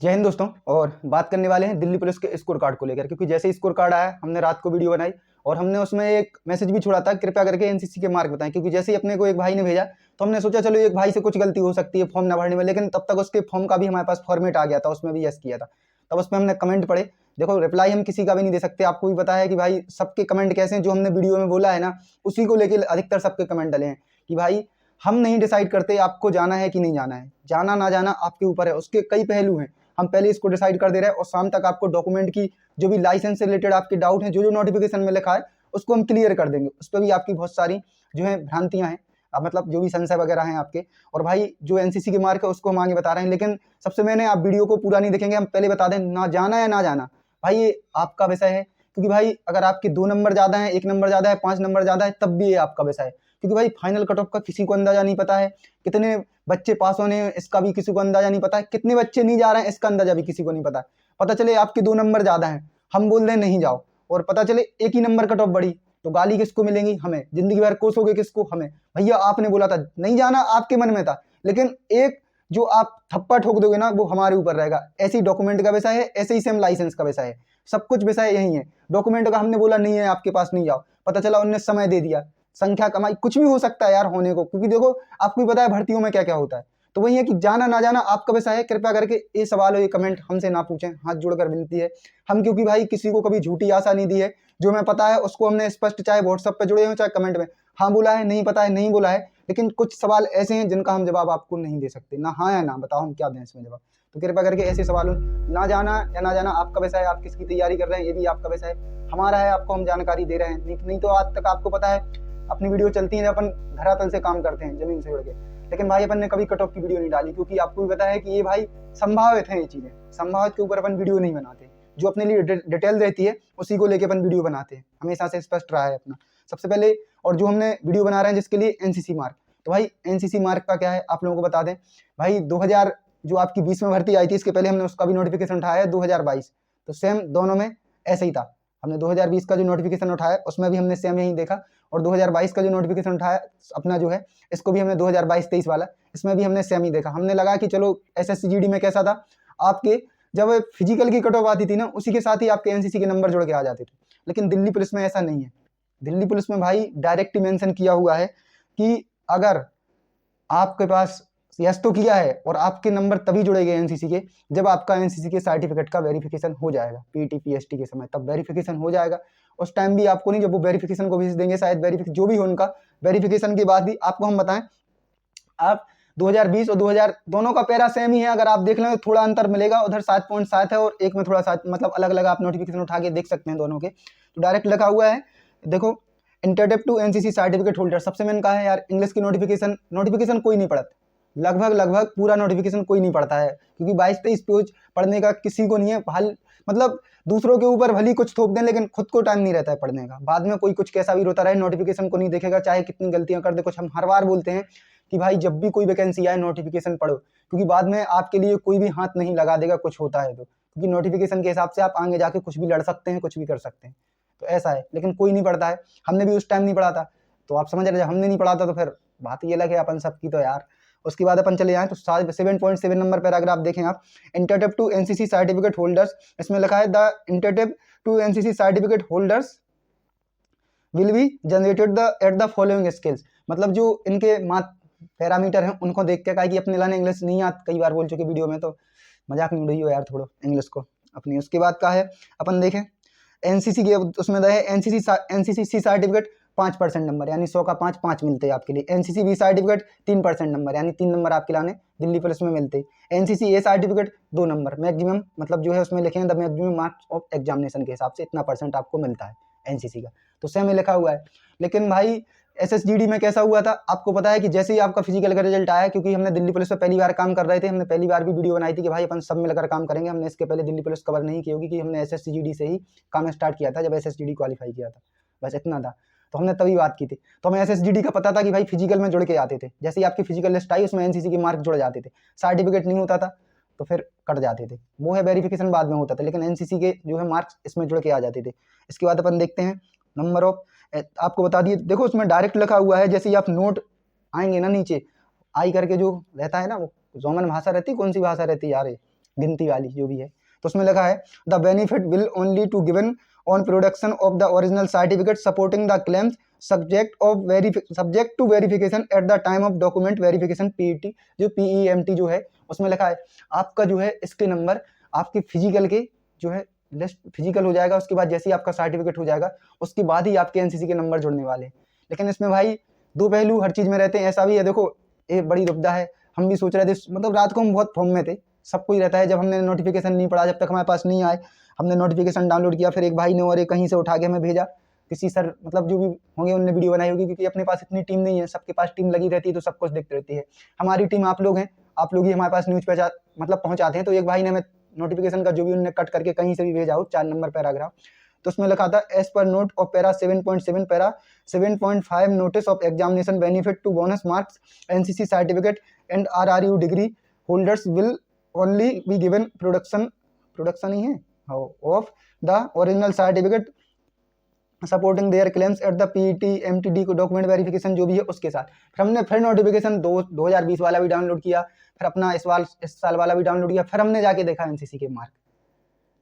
जय हिंद दोस्तों। और बात करने वाले हैं दिल्ली पुलिस के स्कोर कार्ड को लेकर, क्योंकि जैसे ही स्कोर कार्ड आया हमने रात को वीडियो बनाई और हमने उसमें एक मैसेज भी छोड़ा था, कृपया करके एनसीसी के मार्क बताएं। क्योंकि जैसे ही अपने को एक भाई ने भेजा तो हमने सोचा चलो एक भाई से कुछ गलती हो सकती है फॉर्म ना भरने में, लेकिन तब तक उसके फॉर्म का भी हमारे पास फॉर्मेट आ गया था, उसमें भी यस किया था। तब उसमें हमने कमेंट पढ़े। देखो, रिप्लाई हम किसी का भी नहीं दे सकते, आपको भी पता है कि भाई सबके कमेंट कैसे हैं। जो हमने वीडियो में बोला है ना, उसी को लेकर अधिकतर सबके कमेंट डले हैं कि भाई हम नहीं डिसाइड करते आपको जाना है कि नहीं जाना है, जाना ना जाना आपके ऊपर है, उसके कई पहलू हैं। हम पहले इसको डिसाइड कर दे रहे हैं और शाम तक आपको डॉक्यूमेंट की जो भी लाइसेंस से रिलेटेड आपके डाउट हैं, जो जो नोटिफिकेशन में लिखा है उसको हम क्लियर कर देंगे। उस पर भी आपकी बहुत सारी जो है भ्रांतियां हैं, मतलब जो भी संशय वगैरह हैं आपके। और भाई जो एनसीसी की मार्क है उसको हम आगे बता रहे हैं, लेकिन सबसे मैंने आप वीडियो को पूरा नहीं देखेंगे, हम पहले बता दें ना जाना है ना जाना, भाई ये आपका विषय है। क्योंकि भाई अगर आपके 2 नंबर ज़्यादा है, 1 नंबर ज़्यादा है, 5 नंबर ज़्यादा है, तब भी ये आपका विषय है। क्योंकि भाई फाइनल कट ऑफ का किसी को अंदाजा नहीं पता है, कितने बच्चे पास होने हैं इसका भी किसी को अंदाजा नहीं पता है, कितने बच्चे नहीं जा रहे हैं इसका अंदाजा भी किसी को नहीं पता है। पता चले आपके 2 नंबर ज़्यादा हैं, हम बोल दें नहीं जाओ, और पता चले एक ही नंबर कट ऑफ बढ़ी, तो गाली किसको मिलेंगी? हमें। जिंदगी भर कोसोगे किसको? हमें। भैया आपने बोला था नहीं जाना, आपके मन में था, लेकिन एक जो आप थप्पा ठोक दोगे ना, वो हमारे ऊपर रहेगा। ऐसे ही डॉक्यूमेंट का विषय है, ऐसे ही सेम लाइसेंस का विषय है, सब कुछ विषय यही है। डॉक्यूमेंट का हमने बोला नहीं है आपके पास, नहीं जाओ, पता चला उनने समय दे दिया, संख्या कमाई, कुछ भी हो सकता है यार होने को। क्योंकि देखो आपको भी पता है भर्तियों में क्या क्या होता है। तो वही है कि जाना ना जाना आपका विषय है। कृपया करके ये सवाल और ये कमेंट हमसे ना पूछें, हाथ जोड़कर विनती है। हम क्योंकि भाई किसी को कभी झूठी आशा नहीं दी है, जो मैं पता है उसको हमने स्पष्ट, चाहे व्हाट्सएप पे जुड़े हो चाहे कमेंट में हाँ बोला है, नहीं पता है नहीं बोला है। लेकिन कुछ सवाल ऐसे हैं जिनका हम जवाब आपको नहीं दे सकते, ना हाँ या ना, बताओ हम क्या दें इसमें जवाब। तो कृपया करके ऐसे सवालों, ना जाना या ना जाना आपका विषय है, आप किसकी तैयारी कर रहे हैं ये भी आपका विषय है, हमारा है आपको हम जानकारी दे रहे हैं। नहीं तो आज तक आपको पता है अपनी वीडियो चलती है, अपन धरातल से काम करते हैं, जमीन से उड़ के। लेकिन भाई अपन ने कभी कट ऑफ की वीडियो नहीं डाली, क्योंकि आपको भी पता है कि ये भाई संभावित है, ये चीजें संभावित के ऊपर अपन वीडियो नहीं बनाते। जो अपने लिए डिटेल रहती है उसी को लेकर अपन वीडियो बनाते हैं, हमेशा से स्पष्ट रहा है अपना सबसे पहले। और जो हमने वीडियो बना रहे हैं जिसके लिए एनसीसी मार्क, तो भाई एनसीसी मार्क का क्या है आप लोगों को बता दें। भाई 2000 जो आपकी 20 में भर्ती आई थी, इसके पहले हमने उसका भी नोटिफिकेशन उठाया है 2022, तो सेम दोनों में ऐसे ही था। हमने 2020 का जो नोटिफिकेशन उठाया उसमें भी हमने सेम यही देखा, और 2022 का जो नोटिफिकेशन उठाया अपना जो है, इसको भी हमने 2022-23 वाला, इसमें भी हमने सेम ही देखा। हमने लगा कि चलो एसएससी-जीडी में कैसा था, आपके जब फिजिकल की कट ऑफ आती थी ना, उसी के साथ ही आपके एनसीसी के नंबर जुड़ के आ जाते थे। लेकिन दिल्ली पुलिस में ऐसा नहीं है। दिल्ली पुलिस में भाई डायरेक्ट मेंशन किया हुआ है कि अगर आपके पास यस तो किया है, और आपके नंबर तभी जुड़ेंगे एनसीसी के जब आपका एनसीसी के सर्टिफिकेट का वेरिफिकेशन हो जाएगा, पीटी पीएसटी के समय तब वेरिफिकेशन हो जाएगा। उस टाइम भी आपको नहीं, जब वो वेरिफिकेशन को भेज देंगे शायद, वेरिफिकेशन जो भी हो उनका, वेरिफिकेशन के बाद भी आपको हम बताएं, आप 2020 और 2000 दोनों का पैरा सेम ही है। अगर आप देख लें तो थोड़ा अंतर मिलेगा, उधर 7.7 है और एक में थोड़ा 7, मतलब अलग अलग आप नोटिफिकेशन उठा के देख सकते हैं दोनों के। तो डायरेक्ट लिखा हुआ है, देखो इंटरडिप टू एनसीसी सर्टिफिकेट होल्डर। सबसे मैंने कहा है यार, इंग्लिश की नोटिफिकेशन कोई नहीं पढ़ता, लगभग पूरा नोटिफिकेशन कोई नहीं पढ़ता है, क्योंकि 22-23 पेज पढ़ने का किसी को नहीं है। मतलब दूसरों के ऊपर भली कुछ थोप दें, लेकिन खुद को टाइम नहीं रहता है पढ़ने का। बाद में कोई कुछ कैसा भी रोता रहे, नोटिफिकेशन को नहीं देखेगा, चाहे कितनी गलतियां कर दे कुछ। हम हर बार बोलते हैं कि भाई जब भी कोई वैकेंसी आए नोटिफिकेशन पढ़ो, क्योंकि बाद में आपके लिए कोई भी हाथ नहीं लगा देगा कुछ होता है तो। क्योंकि नोटिफिकेशन के हिसाब से आप आगे जाके कुछ भी लड़ सकते हैं, कुछ भी कर सकते हैं, तो ऐसा है। लेकिन कोई नहीं पढ़ता है, हमने भी उस टाइम नहीं पढ़ा था, तो आप समझ रहे, जब हमने नहीं पढ़ा था तो फिर बात ये लगे अपन सबकी तो यार। उसके बाद अपन चले जाएं तो 7.7 नंबर पैराग्राफ देखें आप, इंटरडिप टू एनसीसी सर्टिफिकेट होल्डर्स, इसमें लिखा है द इंटरडिप to NCC certificate holders will be generated the at the following skills. मतलब जो इनके पैरामीटर हैं उनको देख के कहा कि अपने लाने इंग्लिश नहीं आती, कई बार बोल चुके वीडियो में, तो मजाक नहीं उड़ाइयो यार थोड़ा इंग्लिश को अपनी। उसके बाद का है अपन देखें एनसीसी के, उसमें है एनसीसी सी सर्टिफिकेट 5% नंबर, यानी 100 का 5 मिलते हैं आपके लिए। एनसीसी बी सर्टिफिकेट 3% नंबर, यानी 3 नंबर आपके लाने दिल्ली पुलिस में मिलते हैं। NCC A certificate 2 number maximum, मतलब जो है उसमें लिखे हैं the maximum marks of examination के हिसाब से इतना % आपको मिलता है एनसीसी का, तो सेम लिखा हुआ है। लेकिन भाई एसएसजीडी में कैसा हुआ था आपको पता है कि जैसे ही आपका फिजिकल का रिजल्ट आया, क्योंकि हमने दिल्ली पुलिस में पहली बार काम कर रहे थे, हमने पहली बार भी वीडियो बनाई थी कि भाई अपन सब मिलकर काम करेंगे। हमने इसके पहले दिल्ली पुलिस कवर नहीं की होगी, कि हमने एसएसजीडी से ही काम स्टार्ट किया था जब एसएसजीडी क्वालिफाई किया था, बस इतना था। तो हमने तभी बात की थी, तो हमें एसएसजीडी का पता था कि भाई फिजिकल में जुड़ के आते थे। जैसे ही आपकी फिजिकल लिस्ट आई उसमें एनसीसी के मार्क जुड़ जाते थे, सर्टिफिकेट नहीं होता था तो फिर कट जाते थे, वो है वेरिफिकेशन बाद में होता था, लेकिन एनसीसी के जो है मार्क्स इसमें जुड़ के आ जाते थे। इसके बाद अपन देखते हैं नंबर ऑफ, आपको बता दिए, देखो उसमें डायरेक्ट लिखा हुआ है, जैसे ही आप नोट आएंगे ना नीचे आई करके जो रहता है ना, वो रोमन भाषा रहती है, कौन सी भाषा रहती है यार, गिनती वाली जो भी है। तो उसमें लिखा है the benefit will only to given on production of the original certificate supporting the claims subject to verification at the time of document verification PET जो PEMT जो है उसमें लिखा है आपका जो है इसके नंबर आपके फिजिकल के जो है लिस्ट फिजिकल हो जाएगा, उसके बाद जैसे ही आपका सर्टिफिकेट हो जाएगा उसके बाद ही आपके NCC के नंबर जुड़ने वाले हैं। लेकिन इसमें भाई दो पहलू हर चीज़ में रहते हैं। ऐसा भी है, देखो ये बड़ी दुविधा है, हम भी सोच रहे थे, मतलब रात को हम बहुत फॉर्म में थे, सबको ही रहता है, जब हमने नोटिफिकेशन नहीं पढ़ा, जब तक हमारे पास नहीं आए, हमने नोटिफिकेशन डाउनलोड किया, फिर एक भाई ने और एक कहीं से उठा के हमें भेजा, किसी सर मतलब जो भी होंगे उनने वीडियो बनाई होगी, क्योंकि अपने पास इतनी टीम नहीं है, सबके पास टीम लगी रहती है तो सब कुछ देखते रहती है। हमारी टीम आप लोग हैं, आप लोग ही हमारे पास न्यूज़ मतलब पहुँचाते हैं। तो एक भाई ने हमें नोटिफिकेशन का जो भी उन्होंने कट करके कहीं से भी भेजा हो 4 नंबर पैराग्राफ, तो उसमें लिखा था as per note of para 7.7 para 7.5 notice of examination benefit to bonus marks NCC certificate and RRU degree holders will only be given production ही है of the original certificate supporting their claims at the PET MTD को document verification जो भी है उसके साथ। फिर हमने फिर नोटिफिकेशन 2020 वाला भी डाउनलोड किया, फिर अपना इस साल वाला भी डाउनलोड किया, फिर हमने जाके देखा NCC के मार्क,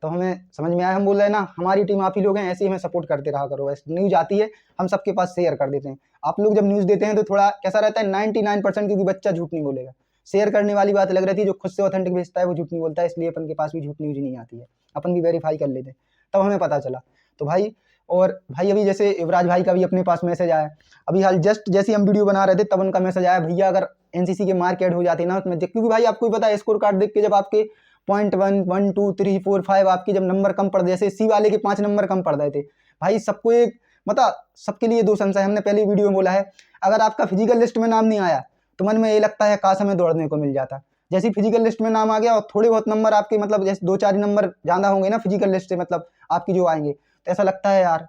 तो हमें समझ में आया। हम बोल रहे हैं ना हमारी टीम आप ही लोग हैं, ऐसे ही हमें सपोर्ट करते रहा करो। ऐसे न्यूज़ आती है हम सबके पास शेयर कर देते हैं। आप लोग जब न्यूज़ देते हैं तो थोड़ा कैसा रहता है 99%, क्योंकि बच्चा झूठ नहीं बोलेगा, शेयर करने वाली बात अलग रहती है, जो खुद से ऑथेंटिक भेजता है वो झूठ नहीं बोलता है, इसलिए अपन के पास भी झूठ न्यूज़ नहीं आती है, अपन भी वेरीफाई कर लेते हैं, तब हमें पता चला। तो भाई और भाई अभी जैसे युवराज भाई का भी अपने पास मैसेज आया, अभी हाल जस्ट जैसे हम वीडियो बना रहे थे तब उनका मैसेज आया, भैया अगर NCC के मार्क ऐड हो जाते ना उसमें, क्योंकि भाई आपको भी पता है स्कोर कार्ड देख के जब आपके 0.1 1 2 3 4 5 आपके जब नंबर कम पड़, जैसे C वाले के 5 नंबर कम पड़ रहे थे भाई, सबको एक मतलब सबके लिए दो संशय। हमने पहले वीडियो में बोला है, अगर आपका फिजिकल लिस्ट में नाम नहीं आया तो मन में ये लगता है काश हमें दौड़ने को मिल जाता। जैसे फिजिकल लिस्ट में नाम आ गया और थोड़े बहुत नंबर आपके मतलब जैसे 2-4 नंबर ज़्यादा होंगे ना फिजिकल लिस्ट से, मतलब आपकी जो आएंगे, तो ऐसा लगता है यार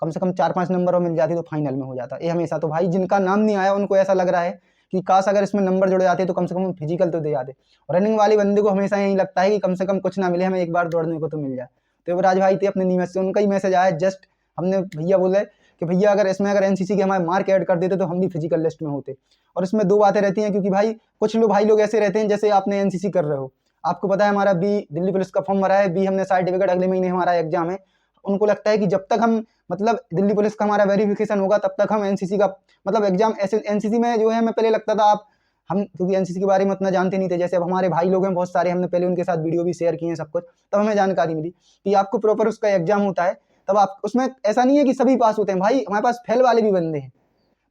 कम से कम 4-5 नंबर और मिल जाती तो फाइनल में हो जाता ये हमेशा। तो भाई जिनका नाम नहीं आया उनको ऐसा लग रहा है कि काश अगर इसमें नंबर जुड़ जाते तो कम से कम फिजिकल तो दे जाते। और रनिंग वाले बंदे को हमेशा यही लगता है कि कम से कम कुछ ना मिले, हमें एक बार दौड़ने को तो मिल जाए। तो युवराज भाई थे अपने नीमच से, उनका ही मैसेज आया जस्ट, हमने भैया बोले कि भैया अगर इसमें अगर NCC के हमारे मार्क ऐड कर देते तो हम भी फिजिकल लिस्ट में होते। और इसमें दो बातें रहती हैं, क्योंकि भाई कुछ लोग भाई लोग ऐसे रहते हैं जैसे आपने NCC कर रहे हो, आपको पता है हमारा B दिल्ली पुलिस का फॉर्म भरा है, B हमने सर्टिफिकेट, अगले महीने हमारा एग्जाम है, उनको लगता है कि जब तक हम मतलब दिल्ली पुलिस का हमारा वेरिफिकेशन होगा तब तक हम NCC का मतलब एग्जाम, ऐसे NCC में जो है हमें पहले लगता था हम क्योंकि NCC के बारे में उतना जानते नहीं थे, जैसे अब हमारे भाई लोग हैं बहुत सारे, हमने पहले उनके साथ वीडियो भी शेयर किए हैं सब कुछ, तब हमें जानकारी मिली कि आपको प्रॉपर उसका एग्जाम होता है, तब आप उसमें ऐसा नहीं है कि सभी पास होते हैं भाई, हमारे पास फेल वाले भी बंदे हैं।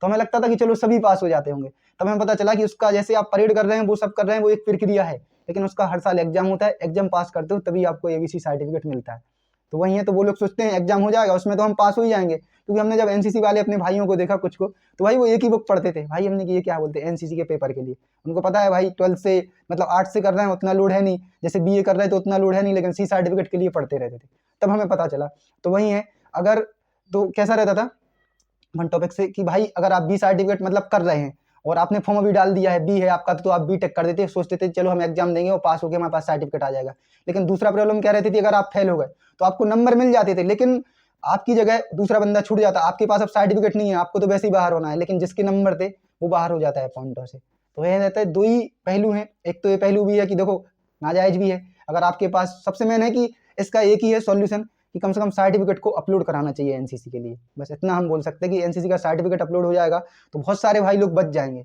तो हमें लगता था कि चलो सभी पास हो जाते होंगे, तब हमें पता चला कि उसका जैसे आप परेड कर रहे हैं वो सब कर रहे हैं वो एक प्रक्रिया है, लेकिन उसका हर साल एग्जाम होता है, एग्जाम पास करते हो तभी आपको ABC सर्टिफिकेट मिलता है। तो वही है, तो वो लोग सोचते हैं एग्जाम हो जाएगा उसमें तो हम पास हो ही जाएंगे, क्योंकि हमने जब NCC वाले अपने भाइयों को देखा कुछ को, तो भाई वो एक ही बुक पढ़ते थे भाई, हमने कि ये क्या बोलते हैं NCC के पेपर के लिए, उनको पता है भाई 12 से मतलब 8 से कर रहे हैं उतना लोड है नहीं, जैसे BA कर रहे हैं तो उतना लोड है नहीं, लेकिन C सर्टिफिकेट के लिए पढ़ते रहते थे, तब हमें पता चला। तो वही है, अगर तो कैसा रहता था वन टॉपिक से कि भाई अगर आप B सर्टिफिकेट मतलब कर रहे हैं और आपने फॉर्म अभी डाल दिया है, B है आपका, तो आप B.Tech कर देते, सोचते थे चलो हम एग्जाम देंगे और पास हो गए हमारे पास सर्टिफिकेट आ जाएगा। लेकिन दूसरा प्रॉब्लम क्या रहती थी, अगर आप फेल हो गए तो आपको नंबर मिल जाते थे, लेकिन आपकी जगह दूसरा बंदा छूट जाता, आपके पास अब सर्टिफिकेट नहीं है, आपको तो वैसे ही बाहर होना है, लेकिन जिसके नंबर थे वो बाहर हो जाता है पॉइंटों से। तो यह रहता है, दो ही पहलू हैं, एक तो ये पहलू भी है कि देखो नाजायज भी है, अगर आपके पास सबसे मेन है कि इसका एक ही है सॉल्यूशन कि कम से कम सर्टिफिकेट को अपलोड कराना चाहिए NCC के लिए, बस इतना हम बोल सकते हैं कि NCC का सर्टिफिकेट अपलोड हो जाएगा तो बहुत सारे भाई लोग बच जाएंगे,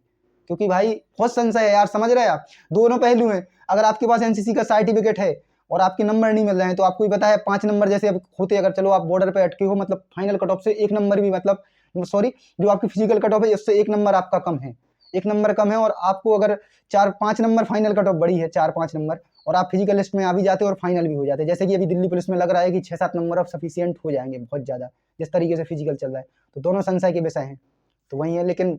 क्योंकि भाई बहुत संशय है यार, समझ रहे हैं आप, दोनों पहलू हैं। अगर आपके पास NCC का सर्टिफिकेट है और आपके नंबर नहीं मिल रहे हैं, तो आपको भी पता है 5 नंबर जैसे अब होते, अगर चलो आप बॉर्डर पे अटके हो, मतलब फाइनल कट ऑफ से 1 नंबर भी मतलब सॉरी जो आपकी फिजिकल कट ऑफ है उससे 1 नंबर आपका कम है, 1 नंबर कम है, और आपको अगर 4-5 नंबर फाइनल कट ऑफ बड़ी है 4-5 नंबर, और आप फिजिकल लिस्ट में आ भी जाते और फाइनल भी हो जाते, जैसे कि अभी दिल्ली पुलिस में लग रहा है कि 6-7 नंबर ऑफ सफिशियंट हो जाएंगे बहुत ज़्यादा, जिस तरीके से फिजिकल चल रहा है। तो दोनों संशय के विषय हैं, तो वही है, लेकिन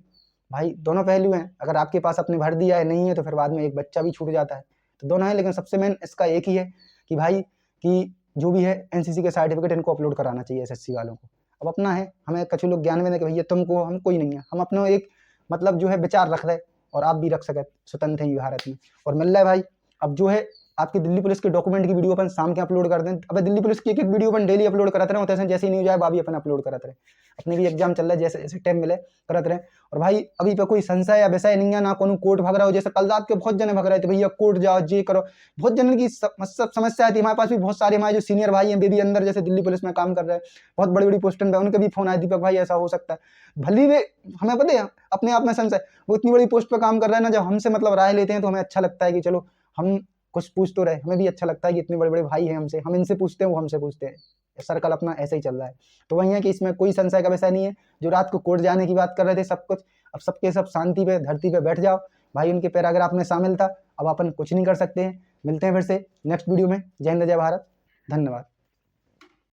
भाई दोनों पहलू हैं, अगर आपके पास अपने भर दिया है नहीं है तो फिर बाद में एक बच्चा भी छूट जाता है, तो दोनों है, लेकिन सबसे मेन इसका एक ही है कि भाई कि जो भी है NCC के सर्टिफिकेट इनको अपलोड कराना चाहिए SSC वालों को। अब अपना है, हमें कुछ लोग ज्ञान में दें कि भैया तुमको, हम कोई नहीं है, हम अपना एक मतलब जो है विचार रख रहे और आप भी रख सके, स्वतंत्र हैं भारत में और मिल रहा है भाई। अब जो है आपकी दिल्ली पुलिस के डॉक्यूमेंट की वीडियो अपन शाम के अपलोड कर दें। अब दिल्ली पुलिस की एक वीडियो अपन डेली अपलोड करते रहे, तैसे जैसे ही न्यूज आए भाभी अपन अपलोड करते रहे। अपने भी एग्जाम चल रहा है, जैसे जैसे टाइम मिले करते रहे। और भाई अभी पे कोई संशय या विषय नहीं है, ना कोनो कोर्ट भग रहा हो। जैसे कल रात के बहुत जने भग रहे थे, भैया कोर्ट जाओ, ये करो, बहुत जन की सब समस्या थी। हमारे पास भी बहुत सारे हमारे जो सीनियर भाई हैं, बेबी अंदर जैसे दिल्ली पुलिस में काम कर रहे हैं, बहुत बड़ी बड़ी पोस्टन पे, उनके भी फोन आए, दीपक भाई ऐसा हो सकता है। भले वे हमें पता है अपने आप में संशय, वो इतनी बड़ी पोस्ट पे काम कर रहे हैं ना, जब हमसे मतलब राय लेते हैं तो हमें अच्छा लगता है कि चलो हम कुछ पूछ तो रहे। हमें भी अच्छा लगता है कि इतने बड़े बड़े भाई हैं हमसे, हम इनसे पूछते हैं, वो हमसे पूछते हैं। सर्कल अपना ऐसे ही चल रहा है। तो वही है कि इसमें कोई संशय का विषय नहीं है। जो रात को कोर्ट जाने की बात कर रहे थे सब कुछ, अब सबके सब शांति पे धरती पे बैठ जाओ भाई। उनके पैराग्राफ में शामिल था, अब अपन कुछ नहीं कर सकते हैं। मिलते हैं फिर से नेक्स्ट वीडियो में। जय हिंद, जय भारत, धन्यवाद।